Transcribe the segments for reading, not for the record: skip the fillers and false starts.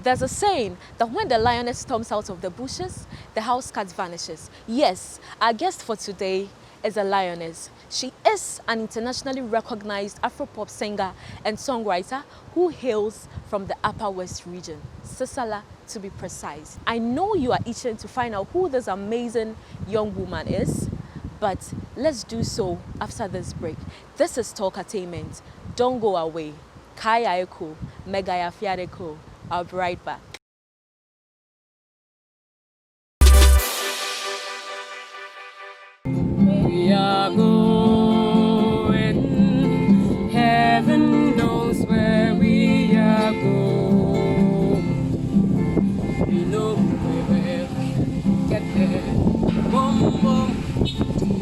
There's a saying that when the lioness storms out of the bushes, the house cat vanishes. Yes, our guest for today is a lioness. She is an internationally recognized Afropop singer and songwriter who hails from the Upper West region, Sisala to be precise. I know you are itching to find out who this amazing young woman is, but let's do so after this break. This is Talkertainment. Don't go away. Kaya Eko, Megaya Fiadeko. I'll be right back. We are going, heaven knows where we are going. We know we will get there. Boom, boom, boom,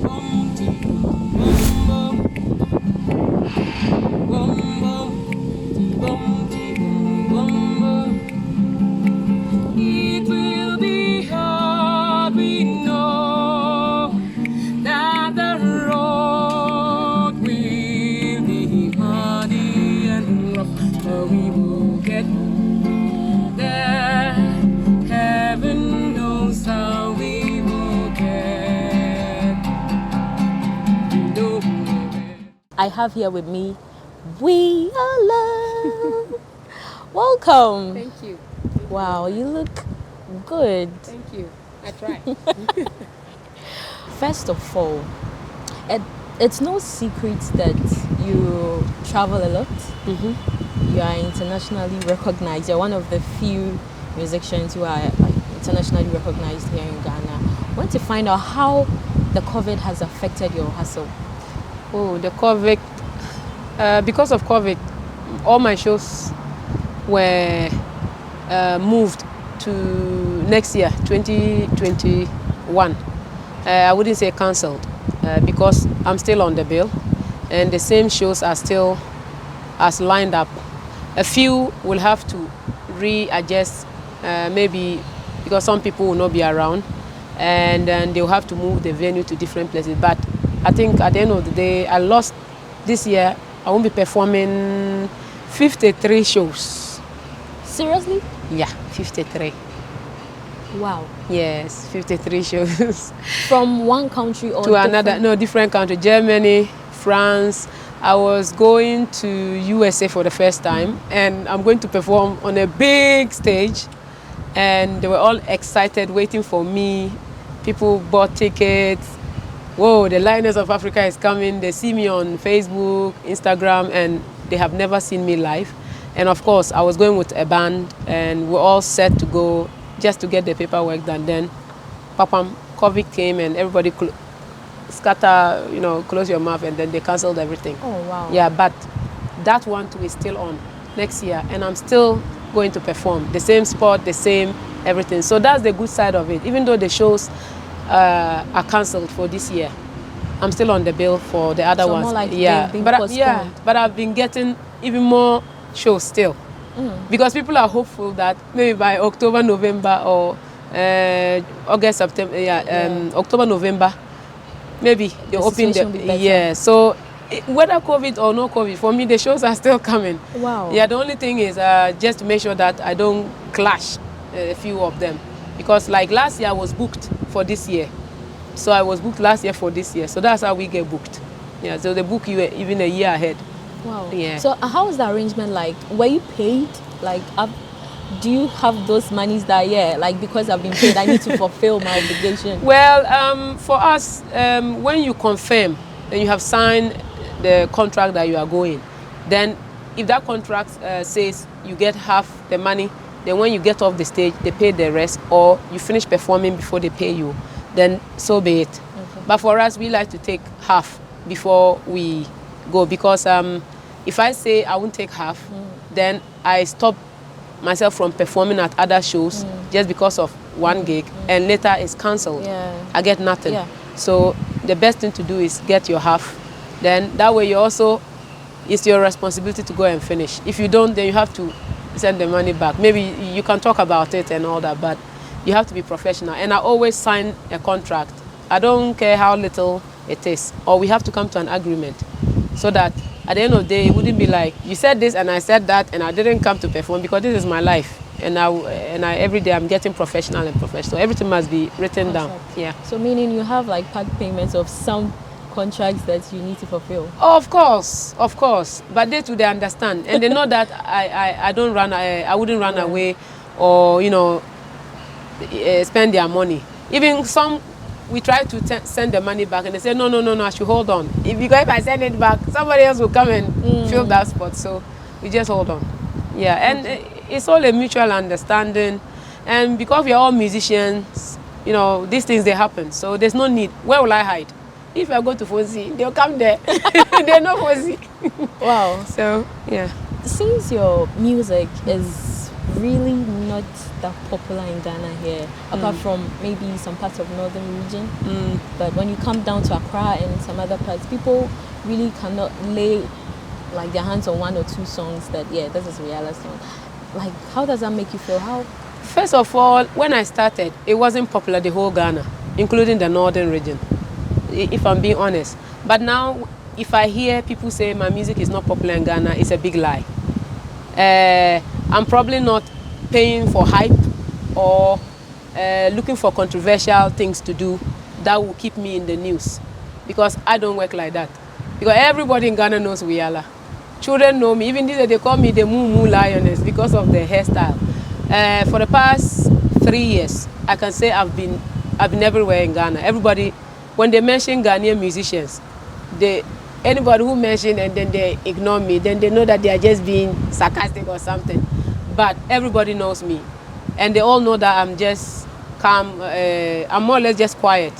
boom, boom, boom, boom, boom, boom, boom. It will be hard, we know that the road will be muddy and rough, but we will get there. Heaven knows how we will get. We know we will. I have here with me Wiyaala. Welcome. Thank you. Wow, you look good. Thank you. I try. First of all, it's no secret that you travel a lot. You are internationally recognized. You're one of the few musicians who are internationally recognized here in Ghana. I want to find out how the COVID has affected your hustle. Oh, the COVID. Because of COVID, all my shows were moved to next year, 2021. I wouldn't say cancelled because I'm still on the bill and the same shows are still as lined up. A few will have to readjust, maybe because some people will not be around, and then they'll have to move the venue to different places. But I think at the end of the day, I lost this year. I won't be performing 53 shows. Seriously? Yeah, 53. Wow. Yes, 53 shows. From one country or To another, no, different country. Germany, France. I was going to USA for the first time, and I'm going to perform on a big stage. And they were all excited, waiting for me. People bought tickets. Whoa, the Lioness of Africa is coming. They see me on Facebook, Instagram, and they have never seen me live. And of course, I was going with a band, and we're all set to go just to get the paperwork done. Then, papam, COVID came, and everybody scatter, close your mouth, and then they canceled everything. Oh, wow. Yeah, but that one too is still on next year, and I'm still going to perform the same spot, the same everything. So that's the good side of it. Even though the shows are cancelled for this year, I'm still on the bill for the other ones. More like yeah, but I've been getting even more shows still, because people are hopeful that maybe by October, November, or August, September, October, November, maybe they open the So whether COVID or no COVID, for me the shows are still coming. Wow. Yeah, the only thing is just to make sure that I don't clash a few of them, because like last year I was booked for this year, so I was booked last year for this year, so that's how we get booked. Yeah, so they book you even a year ahead. Wow. Yeah. So how is the arrangement like? Were you paid? Like, do you have those monies that, like because I've been paid, I need to fulfill my obligation? Well, for us, when you confirm and you have signed the contract that you are going, then if that contract says you get half the money, then when you get off the stage, they pay the rest, or you finish performing before they pay you, then so be it. Okay. But for us, we like to take half before we go, because if I say I won't take half, then I stop myself from performing at other shows just because of one gig, and later it's cancelled. Yeah. I get nothing. Yeah. So the best thing to do is get your half. Then that way it's your responsibility to go and finish. If you don't, then you have to send the money back. Maybe you can talk about it and all that, but you have to be professional. And I always sign a contract. I don't care how little it is, or we have to come to an agreement, so that at the end of the day, it wouldn't be like, you said this and I said that and I didn't come to perform, because this is my life. and I every day I'm getting professional and professional. Everything must be written down. Contract. Yeah. So meaning you have like part payments of some contracts that you need to fulfill. Oh, of course. But they too, they understand, and they know that I don't run. I wouldn't run away, or spend their money. Even some, we try to send the money back, and they say no. I should hold on. If I send it back, somebody else will come and fill that spot. So we just hold on. Yeah, and it's all a mutual understanding, and because we are all musicians, these things they happen. So there's no need. Where will I hide? If I go to Fozi, they'll come there. They know Fozi. Wow. So yeah. Since your music is really not that popular in Ghana here, apart from maybe some parts of northern region, but when you come down to Accra and some other parts, people really cannot lay like their hands on one or two songs that this is Wiyaala's song. Like, how does that make you feel? First of all, when I started, it wasn't popular the whole Ghana, including the northern region, if I'm being honest. But now, if I hear people say my music is not popular in Ghana, it's a big lie. I'm probably not paying for hype or looking for controversial things to do that will keep me in the news, because I don't work like that. Because everybody in Ghana knows Wiyaala. Children know me. Even these they call me the Moo Lioness because of the hairstyle. For the past 3 years, I can say I've been everywhere in Ghana. Everybody, when they mention Ghanaian musicians, anybody who mention and then they ignore me, then they know that they are just being sarcastic or something. But everybody knows me, and they all know that I'm just calm. I'm more or less just quiet,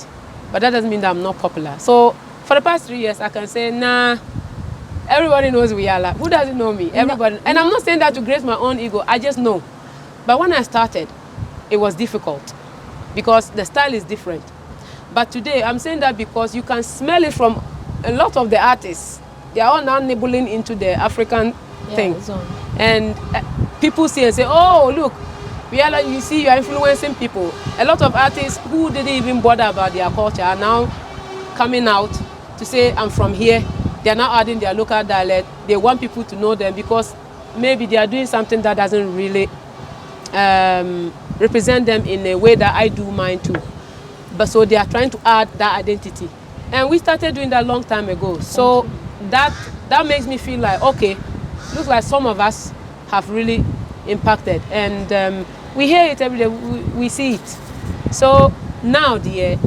but that doesn't mean that I'm not popular. So for the past 3 years, I can say, nah, everybody knows Wiyaala. Who doesn't know me? Everybody. And I'm not saying that to grace my own ego. I just know. But when I started, it was difficult because the style is different. But today, I'm saying that because you can smell it from a lot of the artists. They are all now nibbling into the African thing. And people see and say, oh, look, Wiyaala, you see, you are influencing people. A lot of artists who didn't even bother about their culture are now coming out to say, I'm from here. They are now adding their local dialect. They want people to know them because maybe they are doing something that doesn't really represent them in a way that I do mine too. But so they are trying to add that identity. And we started doing that long time ago. So that makes me feel like, okay, looks like some of us have really impacted. And we hear it every day, we see it. So now, dear,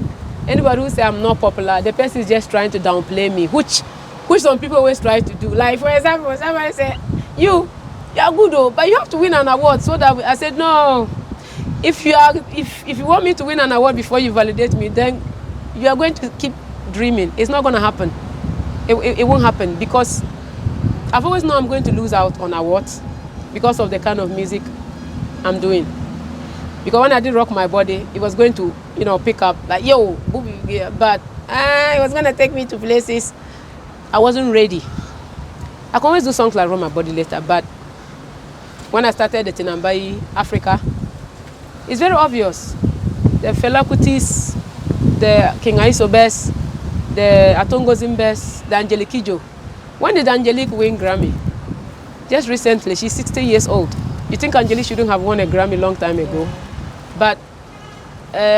anybody who say I'm not popular, the person is just trying to downplay me, which some people always try to do. Like, for example, somebody say, you're good though, but you have to win an award. So that I said, no, if you want me to win an award before you validate me, then you are going to keep dreaming. It's not going to happen. It won't happen, because I've always known I'm going to lose out on awards because of the kind of music I'm doing. Because when I did Rock My Body, it was going to, pick up like, yo, but it was going to take me to places I wasn't ready. I can always do songs like Rock My Body later, but when I started the Tinambai Africa, it's very obvious. The Fela Kutis, the King Aisobes, the Atongo Zimbes, the Angelique Kidjo. When did Angelique win Grammy? Just recently. She's 60 years old. You think Angelique shouldn't have won a Grammy long time ago? But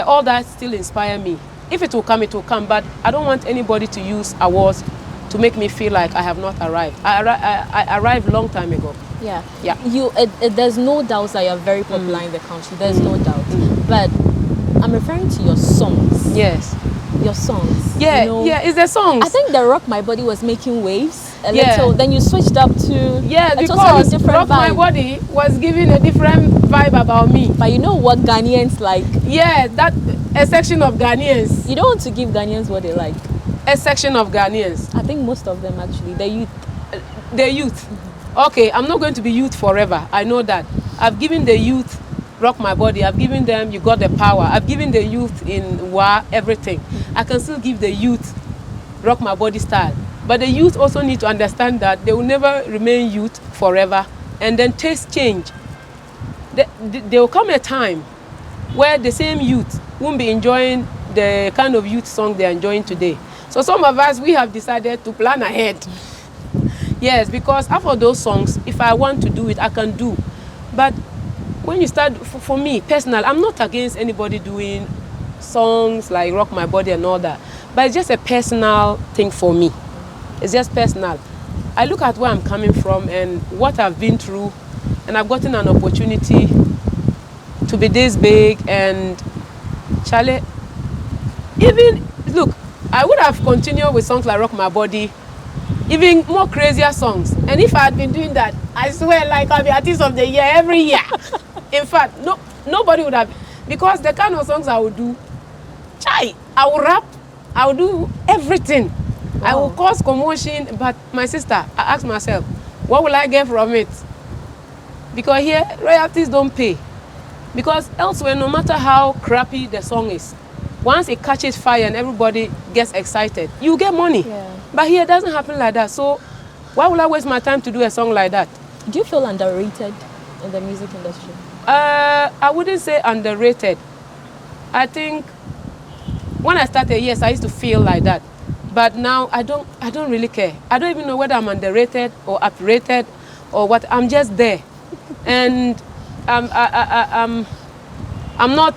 all that still inspires me. If it will come, it will come. But I don't want anybody to use awards to make me feel like I have not arrived. I arrived long time ago. Yeah. Yeah. There's no doubt that you're very popular in the country. There's no doubt. But I'm referring to your songs. Yes. Your songs. Yeah, it's the songs. I think the Rock My Body was making waves a little. Then you switched up to because Rock My Body was giving a different vibe about me. But you know what Ghanaians like? Yeah, that a section of Ghanaians. You don't want to give Ghanaians what they like. A section of Ghanaians. I think most of them actually, the youth. The youth. Okay, I'm not going to be youth forever. I know that. I've given the youth Rock My Body. I've given them You Got the Power. I've given the youth in Wa everything. I can still give the youth Rock My Body style. But the youth also need to understand that they will never remain youth forever. And then taste change. There will come a time where the same youth won't be enjoying the kind of youth song they're enjoying today. So some of us, we have decided to plan ahead. Yes, because after those songs, if I want to do it, I can do. But when you start, for me, personal, I'm not against anybody doing songs like Rock My Body and all that. But it's just a personal thing for me. It's just personal. I look at where I'm coming from and what I've been through, and I've gotten an opportunity to be this big, and Charlie, even, look, I would have continued with songs like Rock My Body, even more crazier songs. And if I had been doing that, I swear, like, I'll be artist of the year every year. In fact, nobody would have, because the kind of songs I would do, I will rap, I will do everything. Wow. I will cause commotion, but my sister, I ask myself, what will I get from it? Because here, royalties don't pay. Because elsewhere, no matter how crappy the song is, once it catches fire and everybody gets excited, you get money. Yeah. But here, it doesn't happen like that. So why would I waste my time to do a song like that? Do you feel underrated in the music industry? I wouldn't say underrated. I think when I started, yes, I used to feel like that. But now I don't really care. I don't even know whether I'm underrated or uprated or what. I'm just there. And I'm not,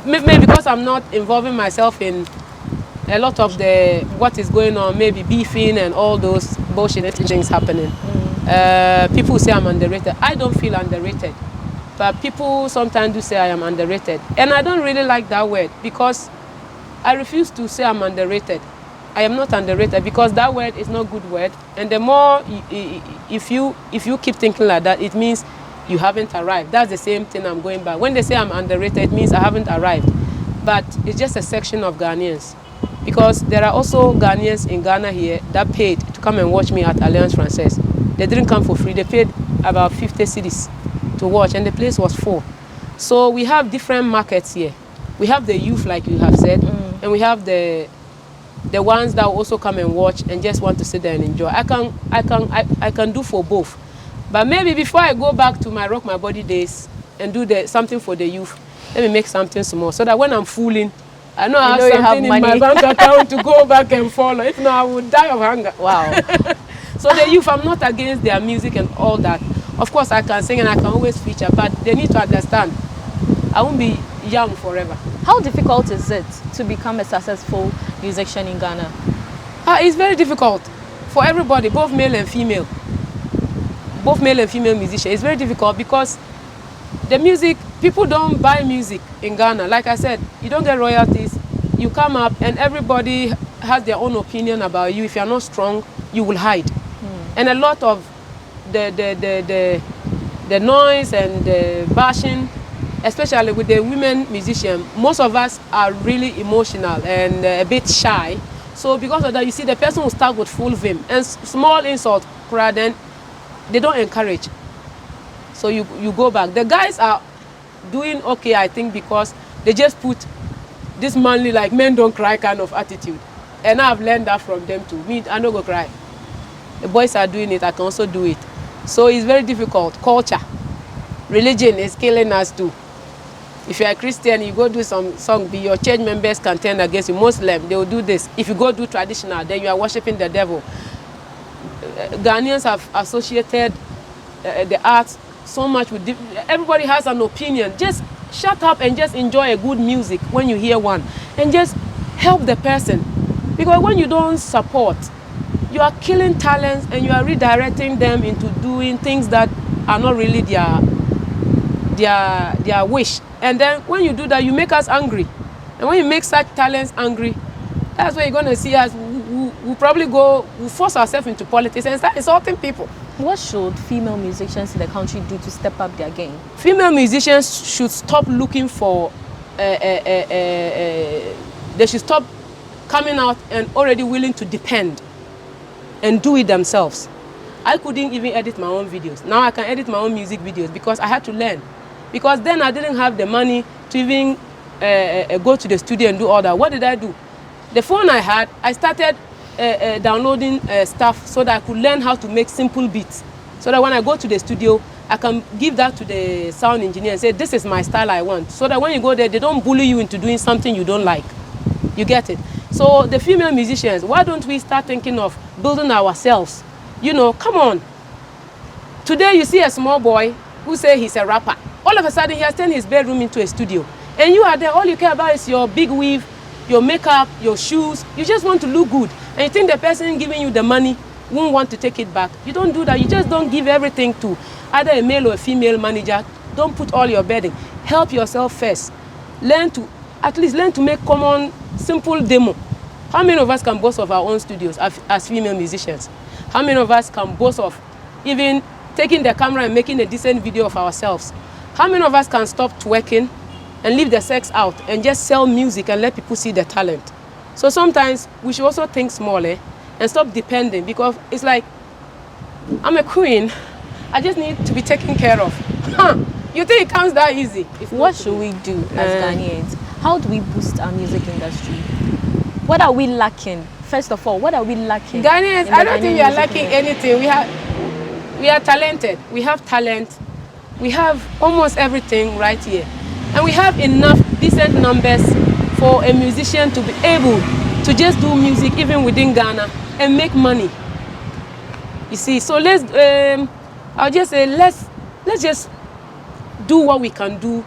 maybe because I'm not involving myself in a lot of what is going on, maybe beefing and all those bullshit things happening. People say I'm underrated. I don't feel underrated. But people sometimes do say I am underrated. And I don't really like that word, because I refuse to say I'm underrated. I am not underrated, because that word is not a good word. And the more, if you keep thinking like that, it means you haven't arrived. That's the same thing I'm going by. When they say I'm underrated, it means I haven't arrived. But it's just a section of Ghanaians. Because there are also Ghanaians in Ghana here that paid to come and watch me at Alliance Francaise. They didn't come for free. They paid about 50 cedis to watch, and the place was full. So we have different markets here. We have the youth, like you have said, and we have the ones that will also come and watch and just want to sit there and enjoy. I can do for both. But maybe before I go back to my Rock My Body days and do something for the youth, let me make something small, so that when I'm fooling, I know I have something in my bank account to go back and follow. If not, I would die of hunger. Wow. So the youth, I'm not against their music and all that. Of course, I can sing and I can always feature, but they need to understand I won't be young forever. How difficult is it to become a successful musician in Ghana? It's very difficult for everybody, both male and female. Both male and female musicians. It's very difficult because the music, people don't buy music in Ghana. Like I said, you don't get royalties. You come up and everybody has their own opinion about you. If you're not strong, you will hide. And a lot of the noise and the bashing, especially with the women musicians, most of us are really emotional and a bit shy. So because of that, you see the person will start with full vim and small insult, then they don't encourage. So you go back. The guys are doing okay, I think, because they just put this manly, like, men don't cry kind of attitude. And I've learned that from them too. Me, I don't go cry. The boys are doing it, I can also do it. So it's very difficult. Culture, religion is killing us too. If you're a Christian, you go do some song, your church members can turn against you. Muslim, they will do this. If you go do traditional, then you are worshiping the devil. Ghanaians have associated the arts so much with everybody has an opinion. Just shut up and just enjoy a good music when you hear one, and just help the person. Because when you don't support, you are killing talents and you are redirecting them into doing things that are not really their wish. And then when you do that, you make us angry. And when you make such talents angry, that's where you're going to see us. We'll probably we'll force ourselves into politics and start insulting people. What should female musicians in the country do to step up their game? Female musicians should stop looking for, they should stop coming out and already willing to depend and do it themselves. I couldn't even edit my own videos. Now I can edit my own music videos because I had to learn. Because then I didn't have the money to even go to the studio and do all that. What did I do? The phone I had, I started downloading stuff so that I could learn how to make simple beats. So that when I go to the studio, I can give that to the sound engineer and say, this is my style I want. So that when you go there, they don't bully you into doing something you don't like. You get it? So the female musicians, why don't we start thinking of building ourselves? You know, come on. Today you see a small boy who say he's a rapper. All of a sudden, he has turned his bedroom into a studio. And you are there, all you care about is your big weave, your makeup, your shoes. You just want to look good. And you think the person giving you the money won't want to take it back. You don't do that. You just don't give everything to either a male or a female manager. Don't put all your burden. Help yourself first. At least learn to make common, simple demo. How many of us can boast of our own studios as female musicians? How many of us can boast of even taking the camera and making a decent video of ourselves? How many of us can stop twerking and leave the sex out and just sell music and let people see the talent? So sometimes we should also think smaller and stop depending, because it's like, I'm a queen, I just need to be taken care of. You think it comes that easy? What should we do as Ghanaians? How do we boost our music industry? What are we lacking? First of all, what are we lacking? Ghanaians, I don't think we are lacking anything. We are talented. We have talent. We have almost everything right here. And we have enough decent numbers for a musician to be able to just do music even within Ghana and make money. You see, so I'll just say let's just do what we can do.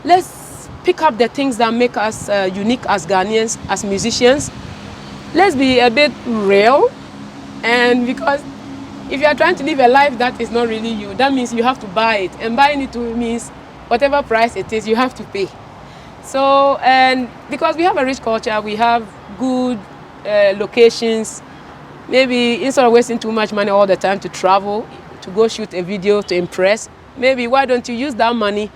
Let's pick up the things that make us unique as Ghanaians, as musicians. Let's be a bit real, and because if you are trying to live a life that is not really you, that means you have to buy it, and buying it means whatever price it is, you have to pay. So, and because we have a rich culture, we have good locations, maybe instead of wasting too much money all the time to travel, to go shoot a video to impress, maybe why don't you use that money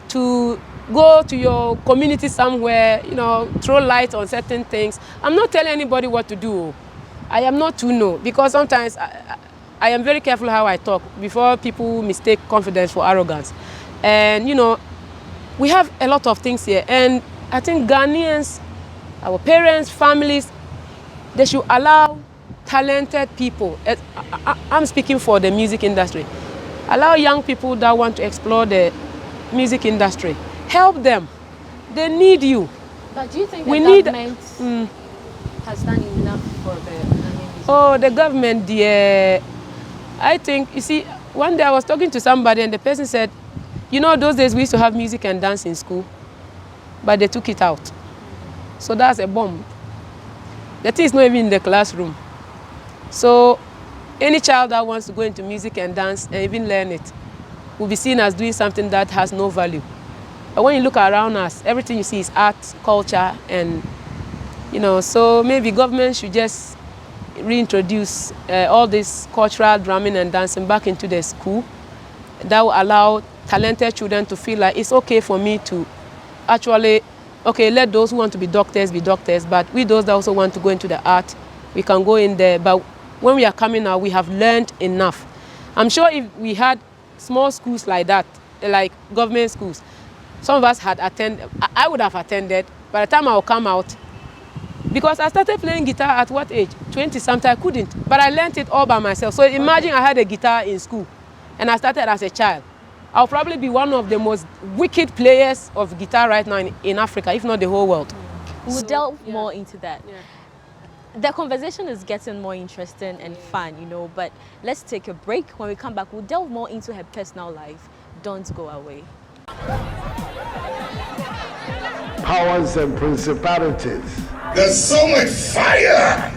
to go to your community somewhere, you know, throw light on certain things. I'm not telling anybody what to do. I am not to know, because sometimes I am very careful how I talk before people mistake confidence for arrogance. And, you know, we have a lot of things here. And I think Ghanaians, our parents, families, they should allow talented people. I'm speaking for the music industry. Allow young people that want to explore the music industry. Help them. They need you. But do you think the government has done enough for the the government, dear. I think, you see, one day I was talking to somebody and the person said, you know, those days we used to have music and dance in school, but they took it out. So that's a bomb. The thing is not even in the classroom. So any child that wants to go into music and dance and even learn it will be seen as doing something that has no value. But when you look around us, everything you see is art, culture, and, you know, so maybe government should just reintroduce all this cultural drumming and dancing back into the school. That will allow talented children to feel like it's okay for me to actually, okay, let those who want to be doctors, but we those that also want to go into the art, we can go in there. But when we are coming out, we have learned enough. I'm sure if we had small schools like that, like government schools, some of us had attended, I would have attended. By the time I will come out, because I started playing guitar at what age? 20 something, I couldn't. But I learned it all by myself. So imagine I had a guitar in school and I started as a child. I'll probably be one of the most wicked players of guitar right now in Africa, if not the whole world. We'll delve more into that. Yeah. The conversation is getting more interesting and fun, you know, but let's take a break. When we come back, we'll delve more into her personal life. Don't go away. Powers and principalities. There's so much fire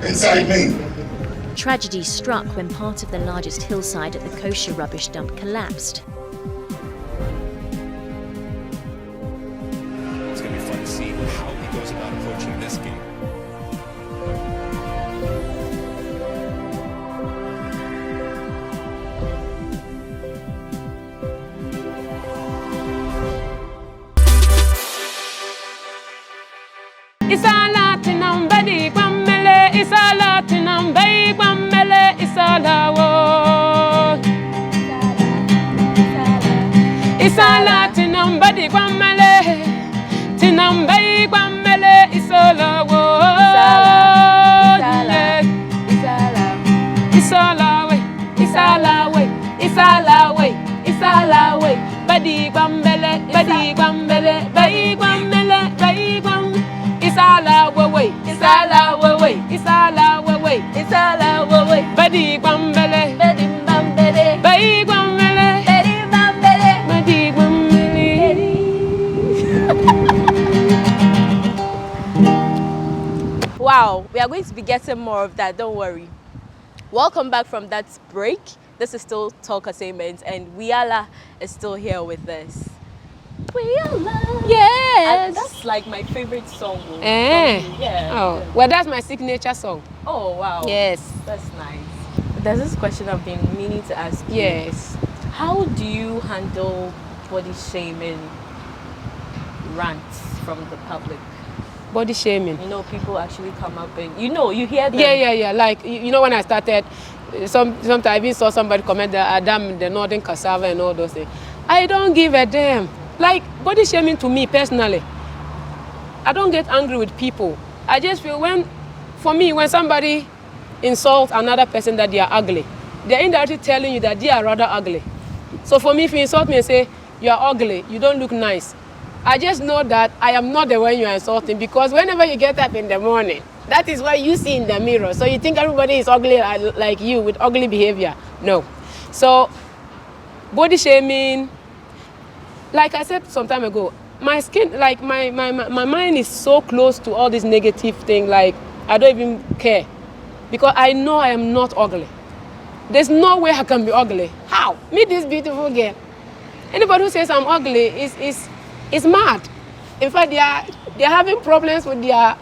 inside me. Tragedy struck when part of the largest hillside at the kosher rubbish dump collapsed. It's going to be fun to see how he goes about approaching this game. It's a Latin body, Guamele, it's a Latin bay, Guamele, it's a lawo. It's a Latin body, Guamele, Tinambay, Guamele, it's a lawo. It's a lawe, it's a lawe, it's a lawe, it's a lawe. Badi Guamele, Badi Guamele, Bay Guamele, Bay Guam. It's all our way, it's all our way, it's all our way, it's all our way. Badi Bambele, Badi Bambele, Bay Wow, we are going to be getting more of that, don't worry. Welcome back from that break. This is still Talkertainment, and Wiyaala is still here with us. Wiyaala! Yes. That's like my favorite song. Eh. From you. Yeah. Oh, well, that's my signature song. Oh, wow. Yes. That's nice. There's this question I've been meaning to ask you. Yes. How do you handle body shaming rants from the public? Body shaming. You know, people actually come up and, you hear them. Yeah. Like, when I started, sometimes I even saw somebody comment that Adam, the Northern Cassava and all those things. I don't give a damn. Like, body shaming to me personally, I don't get angry with people. I just feel when somebody insults another person that they are ugly, they're indirectly telling you that they are rather ugly. So for me, if you insult me and say, you are ugly, you don't look nice, I just know that I am not the one you are insulting, because whenever you get up in the morning, that is what you see in the mirror. So you think everybody is ugly like you with ugly behavior. No. So body shaming, like I said some time ago, my skin, like my mind is so close to all this negative thing, like I don't even care. Because I know I am not ugly. There's no way I can be ugly. How? Me, this beautiful girl. Anybody who says I'm ugly is mad. In fact, they are having problems with their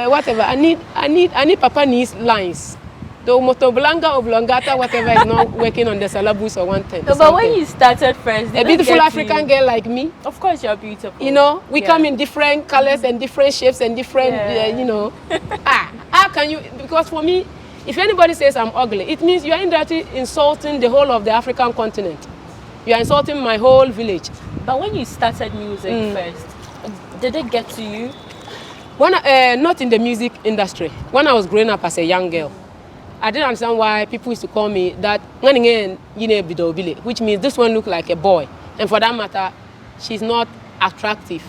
whatever. I need Papa Ni's lines. The motoblanga oblongata, whatever is not working on the syllabus or one thing. No, but when you started friends, a beautiful African girl like me. Of course, you're beautiful. We come in different colors and different shapes and different, how can you? Because for me, if anybody says I'm ugly, it means you are indirectly insulting the whole of the African continent. You are insulting my whole village. But when you started music first, did it get to you? Not in the music industry. When I was growing up as a young girl, I didn't understand why people used to call me that, which means this one look like a boy. And for that matter, she's not attractive.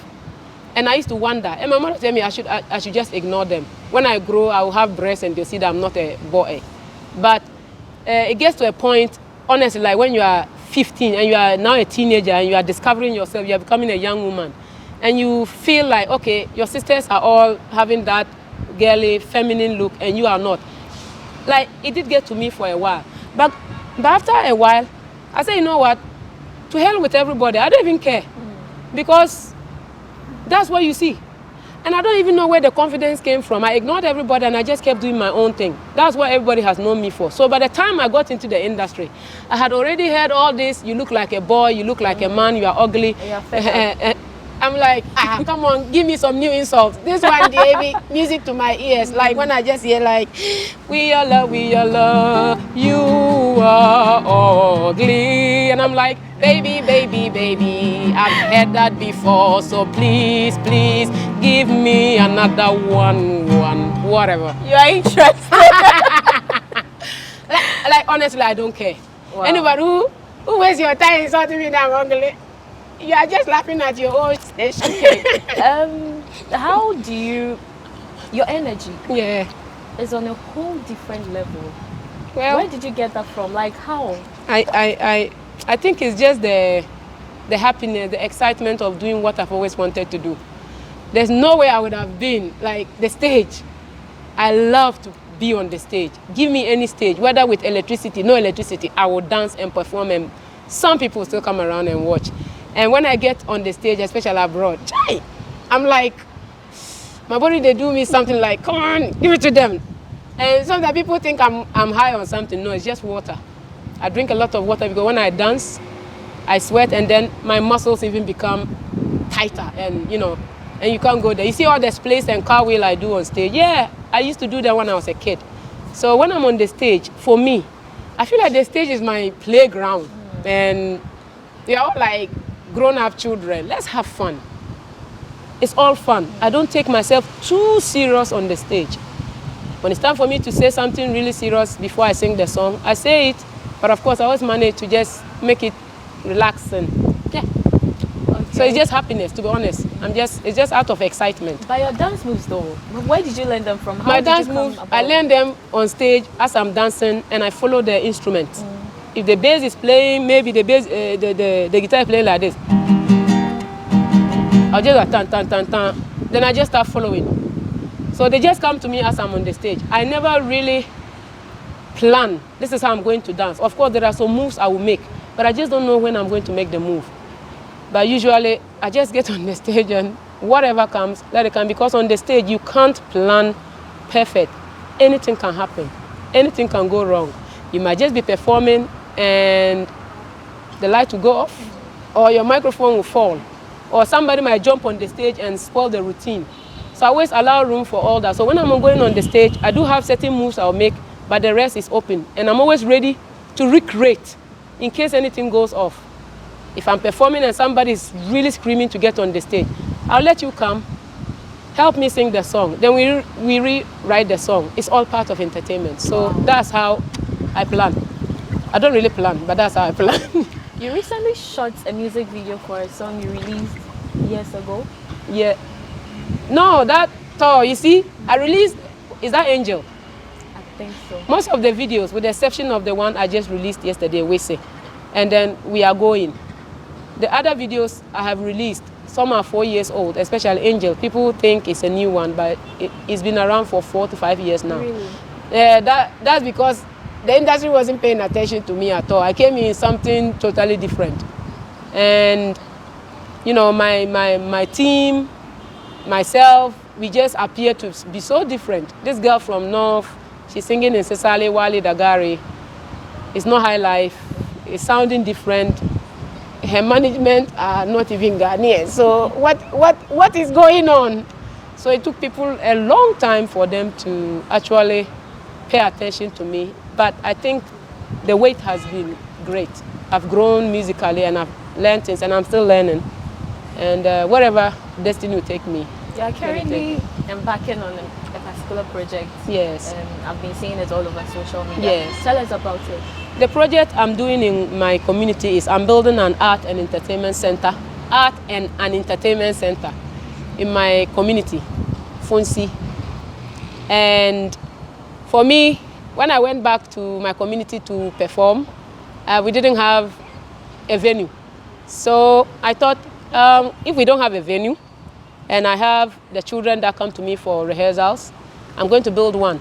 And I used to wonder, and my mother told me I should just ignore them. When I grow, I will have breasts and they'll see that I'm not a boy. But it gets to a point, honestly, like when you are 15 and you are now a teenager and you are discovering yourself, you are becoming a young woman. And you feel like, okay, your sisters are all having that girly, feminine look and you are not. Like, it did get to me for a while. But after a while, I said, you know what? To hell with everybody. I don't even care. Because that's what you see. And I don't even know where the confidence came from. I ignored everybody and I just kept doing my own thing. That's what everybody has known me for. So by the time I got into the industry, I had already heard all this. You look like a boy, you look like a man, you are ugly. I'm like, come on, give me some new insults. This one gave music to my ears. Like when I just hear like, Wiyaala, you are ugly. And I'm like, baby, I've heard that before. So please, give me another one, whatever. You are interested. like honestly, I don't care. Wow. Anybody who wastes your time insulting me that I'm ugly, you are just laughing at your own station. Okay. How do your energy is on a whole different level. Well, where did you get that from? Like how? I think it's just the happiness, the excitement of doing what I've always wanted to do. There's no way I would have been, like the stage. I love to be on the stage. Give me any stage, whether with electricity, no electricity, I will dance and perform, and some people still come around and watch. And when I get on the stage, especially abroad, I'm like, my body, they do me something like, come on, give it to them. And sometimes people think I'm high on something. No, it's just water. I drink a lot of water because when I dance, I sweat and then my muscles even become tighter and and you can't go there. You see all the splits and car wheel I do on stage? Yeah, I used to do that when I was a kid. So when I'm on the stage, for me, I feel like the stage is my playground. And they're all like grown-up children. Let's have fun. It's all fun. I don't take myself too serious on the stage. When it's time for me to say something really serious before I sing the song, I say it. But of course, I always manage to just make it relaxing. Yeah. Okay. So it's just happiness, to be honest. It's just out of excitement. But your dance moves though, where did you learn them from? How My dance moves, I learn them on stage as I'm dancing and I follow the instrument. If the bass is playing, maybe the bass, the guitar is playing like this. I'll just tan, tan, tan, tan. Then I just start following. So they just come to me as I'm on the stage. I never really plan, this is how I'm going to dance. Of course, there are some moves I will make, but I just don't know when I'm going to make the move. But usually, I just get on the stage and whatever comes, let it come. Because on the stage, you can't plan perfect. Anything can happen. Anything can go wrong. You might just be performing and the light will go off, or your microphone will fall, or somebody might jump on the stage and spoil the routine. So I always allow room for all that. So when I'm going on the stage, I do have certain moves I'll make, but the rest is open. And I'm always ready to recreate in case anything goes off. If I'm performing and somebody is really screaming to get on the stage, I'll let you come, help me sing the song. Then we rewrite the song. It's all part of entertainment. So that's how I plan. I don't really plan, but that's how I plan. You recently shot a music video for a song you released years ago. Yeah. No, that tour, you see, I released, is that Angel? I think so. Most of the videos, with the exception of the one I just released yesterday, Wese, and then We Are Going. The other videos I have released, some are 4 years old, especially Angel. People think it's a new one, but it's been around for 4 to 5 years now. Really? That's because the industry wasn't paying attention to me at all. I came in something totally different. And, you know, my team, myself, we just appear to be so different. This girl from North, she's singing in Sesale Wale Dagari. It's not high life. It's sounding different. Her management are not even Ghanaian. So what is going on? So it took people a long time for them to actually pay attention to me. But I think the wait has been great. I've grown musically and I've learned things and I'm still learning. And wherever destiny will take me. You are currently embarking on a particular project. Yes. I've been seeing it all over social media. Yes. Tell us about it. The project I'm doing in my community is I'm building an art and entertainment center. Art and an entertainment center in my community, Fonsi. And for me, when I went back to my community to perform, we didn't have a venue. So I thought, if we don't have a venue, and I have the children that come to me for rehearsals, I'm going to build one.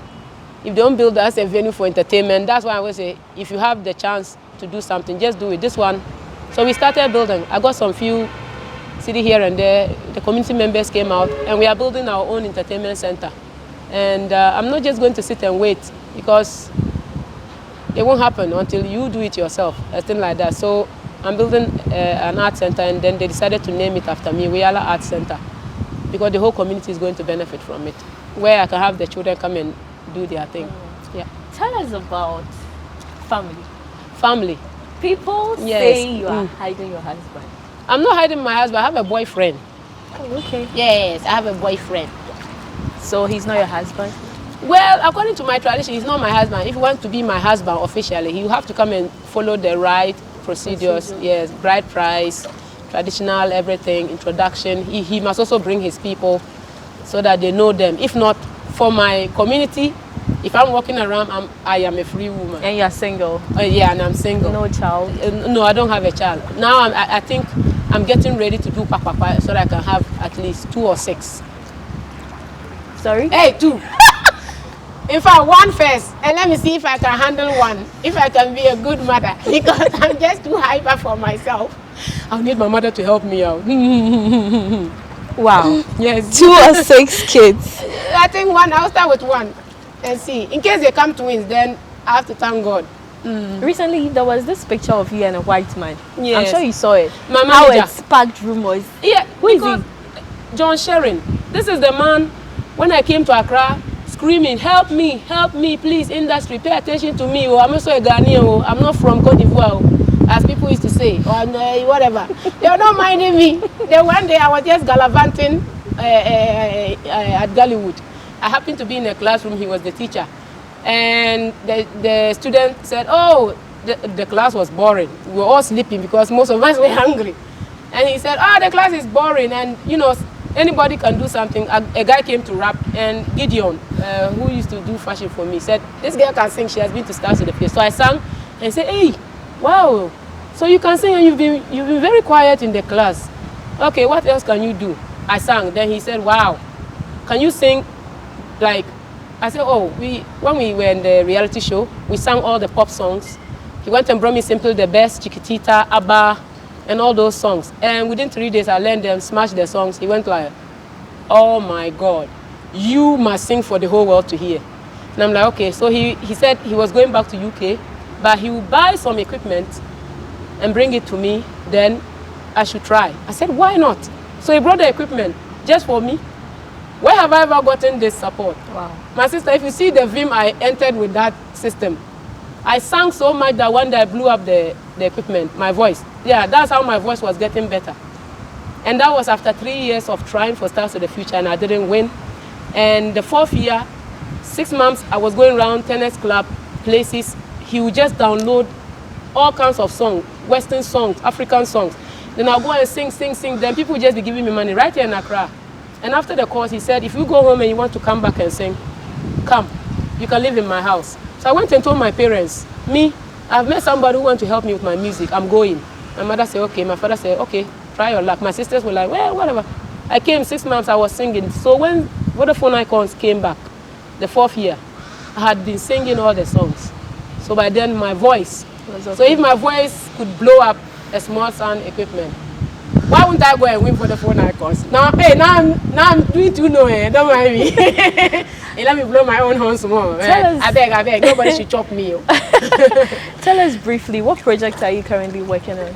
If they don't build us a venue for entertainment, that's why I always say, if you have the chance to do something, just do it. This one. So we started building. I got some few city here and there. The community members came out, and we are building our own entertainment center. And I'm not just going to sit and wait, because it won't happen until you do it yourself, a thing like that. So I'm building an art center, and then they decided to name it after me, Wiyaala Art Center, because the whole community is going to benefit from it, where I can have the children come and do their thing. Yeah. Tell us about family. Family. People say you are hiding your husband. I'm not hiding my husband. I have a boyfriend. Oh, okay. Yes, I have a boyfriend. So he's not your husband? Well, according to my tradition, he's not my husband. If you want to be my husband officially, you have to come and follow the right procedures. Yes, bride price, traditional, everything, introduction. He must also bring his people so that they know them. If not, for my community, if I'm walking around, I am a free woman. And you're single? Yeah, and I'm single. No child? No, I don't have a child. Now I think I'm getting ready to do papa so that I can have at least 2 or 6. Sorry? Hey, 2. In fact, 1 first, and let me see if I can handle 1. If I can be a good mother, because I'm just too hyper for myself. I'll need my mother to help me out. Wow. Yes. 2 or 6 kids. I think 1. I'll start with 1 and see. In case they come twins, then I have to thank God. Recently, there was this picture of you and a white man. Yes. I'm sure you saw it. My How manager. it sparked rumors. Yeah. Who is he? John Sherin. This is the man, when I came to Accra, screaming, help me, please, industry, pay attention to me. Oh, I'm also a Ghanaian. Oh, I'm not from Cote d'Ivoire, oh, as people used to say, or whatever. They were not minding me. Then one day I was just gallivanting at Gollywood. I happened to be in a classroom. He was the teacher. And the student said, oh, the class was boring. We were all sleeping because most of us were hungry. And he said, oh, the class is boring. And, you know, anybody can do something. A guy came to rap, and Gideon, who used to do fashion for me, said, this girl can sing. She has been to Stars of the Place. So I sang and said, hey, wow, so you can sing and you've been very quiet in the class. Okay, what else can you do? I sang. Then he said, wow, can you sing like, I said, oh, when we were in the reality show, we sang all the pop songs. He went and brought me Simple the Best, Chiquitita, ABBA, and all those songs. And within 3 days, I learned them, smashed the songs. He went like, oh my God, you must sing for the whole world to hear. And I'm like, okay. So he said he was going back to UK, but he would buy some equipment and bring it to me, then I should try. I said, why not? So he brought the equipment just for me. Where have I ever gotten this support? Wow. My sister, if you see the vim I entered with that system, I sang so much that one day I blew up the equipment, my voice. Yeah, that's how my voice was getting better. And that was after 3 years of trying for Stars of the Future, and I didn't win. And the 4th year, 6 months, I was going around tennis club places. He would just download all kinds of songs, Western songs, African songs. Then I'll go and sing. Then people would just be giving me money right here in Accra. And after the course, he said, if you go home and you want to come back and sing, come. You can live in my house. So I went and told my parents, I've met somebody who wants to help me with my music. I'm going. My mother said, okay. My father said, okay, try your luck. My sisters were like, well, whatever. I came 6 months, I was singing. So when Vodafone Icons came back, the 4th year, I had been singing all the songs. So by then, my voice. So if my voice could blow up a small sound equipment, why wouldn't I go and win for the Vodafone Icons? Now, hey, now I'm doing too low, don't mind me. Hey, let me blow my own horn some more. I beg, nobody should chop me. Tell us briefly, what project are you currently working on?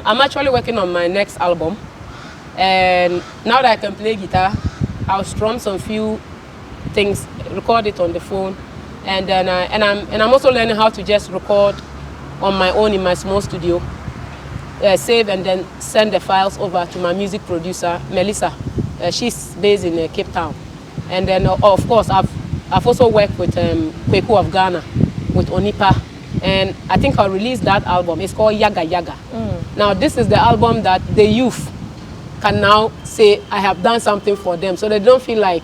I'm actually working on my next album. And now that I can play guitar, I'll strum some few things, record it on the phone. And then I'm also learning how to just record on my own in my small studio. Save and then send the files over to my music producer, Melissa. She's based in Cape Town. And then, of course, I've also worked with Kweku of Ghana, with Onipa. And I think I'll release that album. It's called Yaga Yaga. Now, this is the album that the youth can now say, I have done something for them. So they don't feel like,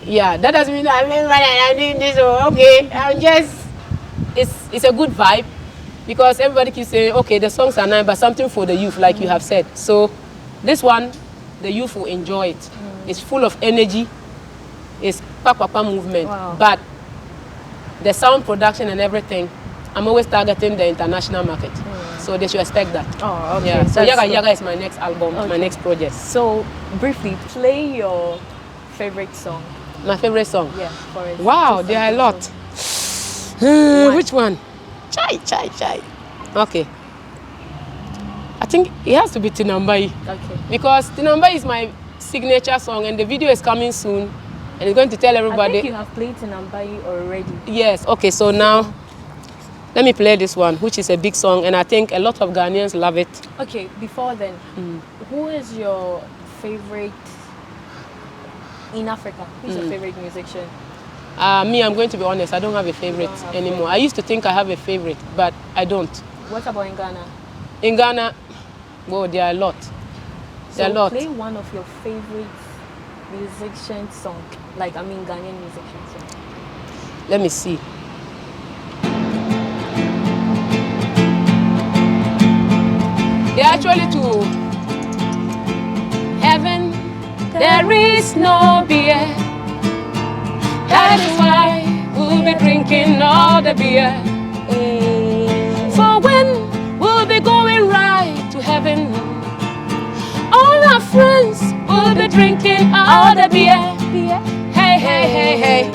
yeah, that doesn't mean I'm doing this, or okay, I'm just, it's a good vibe. Because everybody keeps saying, okay, the songs are nice, but something for the youth, like you have said. So this one, the youth will enjoy it. It's full of energy. It's papa movement. Wow. But the sound production and everything, I'm always targeting the international market. So they should expect that. Oh, okay. Yeah. So Yaga Yaga is my next album, my next project. So briefly, play your favorite song. My favorite song? Yeah, for it. Wow, there are a lot. Which one? Chai. Okay. I think it has to be Tinambai. Okay. Because Tinambai is my signature song and the video is coming soon. And it's going to tell everybody. I think you have played Tinambai already. Yes, okay, so now let me play this one, which is a big song, and I think a lot of Ghanaians love it. Okay, before then, who is your favorite in Africa? Who's your favorite musician? Me, I'm going to be honest, I don't have a favorite anymore. I used to think I have a favorite, but I don't. What about in Ghana? In Ghana, well, there are a lot. There are a lot. Play one of your favorite musician song, like Ghanaian musician song. Let me see. There are actually two. Heaven, there is no beer. That is why we'll be drinking all the beer. For when we'll be going right to heaven, all our friends will be drinking all the beer. Hey.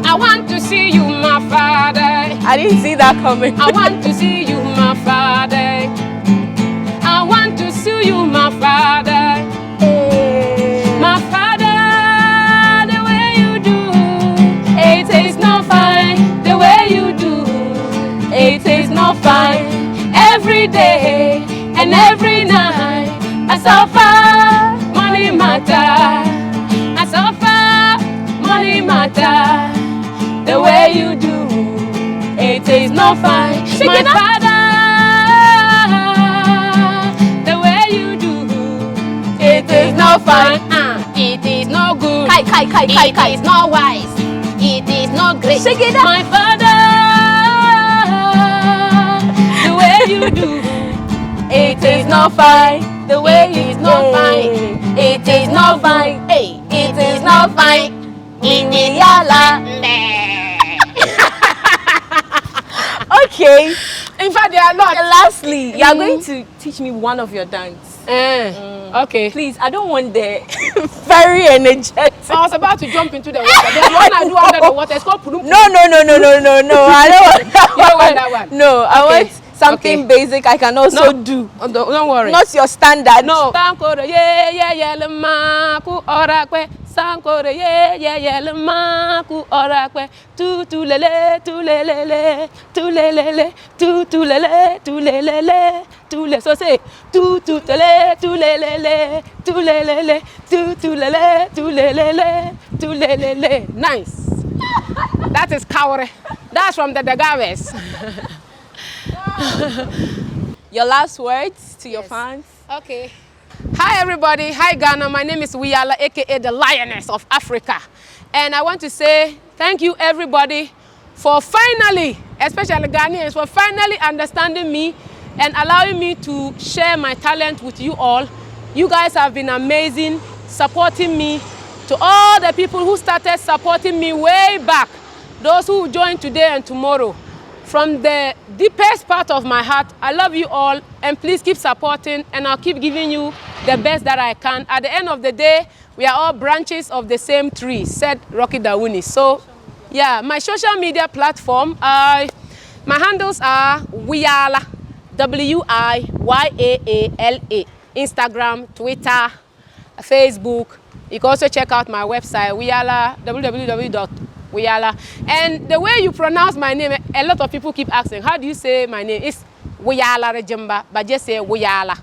I want to see you, my father. I didn't see that coming. I want to see you, my father. I want to see you, my father. My father, the way you do, it is not fine. The way you do, it is not fine. Every day and every night, I suffer, money matter. I suffer, money matter. The way you do, it is not fine. My father, the way you do, it is not fine. It is not good. It is not wise. It is not great. My father, the way you do, it is not fine. The way it is not fine. It is not fine. Hey, it is not Wiyaala. Okay. In fact, there are not. Lastly, you are going to teach me one of your dance. Okay. Please, I don't want the very energetic. I was about to jump into the water. There's one I do under the water. It's called Pudum. No. I don't want that You don't want that one? No, I Okay. want something basic I can also do. Oh, don't worry. Not your standard. No. Sankore ye le maku orakwe. Sankore ye le maku orakwe. Tu lele tu lele tu lele tu lele tu lele tu le. So say tu lele tu lele tu lele tu lele tu lele tu lele. Nice. That is Kaore. That's from the Dagaves. Your last words to your fans. Okay. Hi everybody. Hi Ghana. My name is Wiyaala, aka the Lioness of Africa. And I want to say thank you everybody for finally, especially Ghanaians, for finally understanding me and allowing me to share my talent with you all. You guys have been amazing, supporting me. To all the people who started supporting me way back, those who join today and tomorrow, from the deepest part of my heart, I love you all, and please keep supporting, and I'll keep giving you the best that I can. At the end of the day, we are all branches of the same tree, said Rocky Dawuni. So, yeah, my social media platform, my handles are Wiyaala, Wiyaala, Instagram, Twitter, Facebook. You can also check out my website, Wiyaala, www.wiyaala. And the way you pronounce my name, a lot of people keep asking, how do you say my name? It's Wiyaala Rejimba, but just say Wiyaala.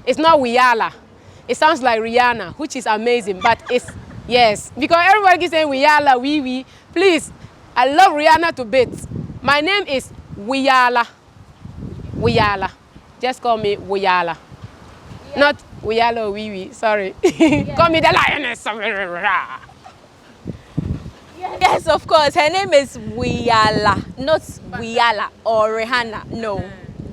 It's not Wiyaala. It sounds like Rihanna, which is amazing, but it's, yes, because everybody keeps saying Wiyaala, wee. Please, I love Rihanna to bits. My name is Wiyaala. Wiyaala. Just call me Wiyaala. Yeah. Not Wiyaala or wee, sorry. Yeah. Call me the Lioness. Yes, of course. Her name is Wiyaala, not Wiyaala or Rihanna. No,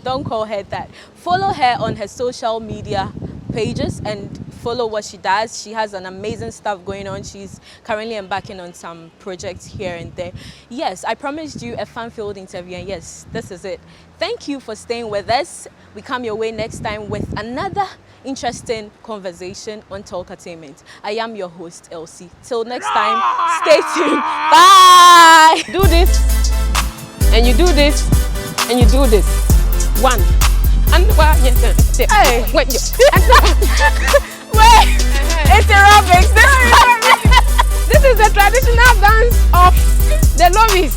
don't call her that. Follow her on her social media pages and follow what she does. She has an amazing stuff going on. She's currently embarking on some projects here and there. Yes, I promised you a fun-filled interview, and yes, this is it. Thank you for staying with us. We come your way next time with another interesting conversation on Talkertainment. I am your host, Elsie. Till next time, stay tuned. Bye! Do this, and you do this, and you do this. One. And Hey! Wait, Wait! It's aerobics. This is the traditional dance of the Lovis.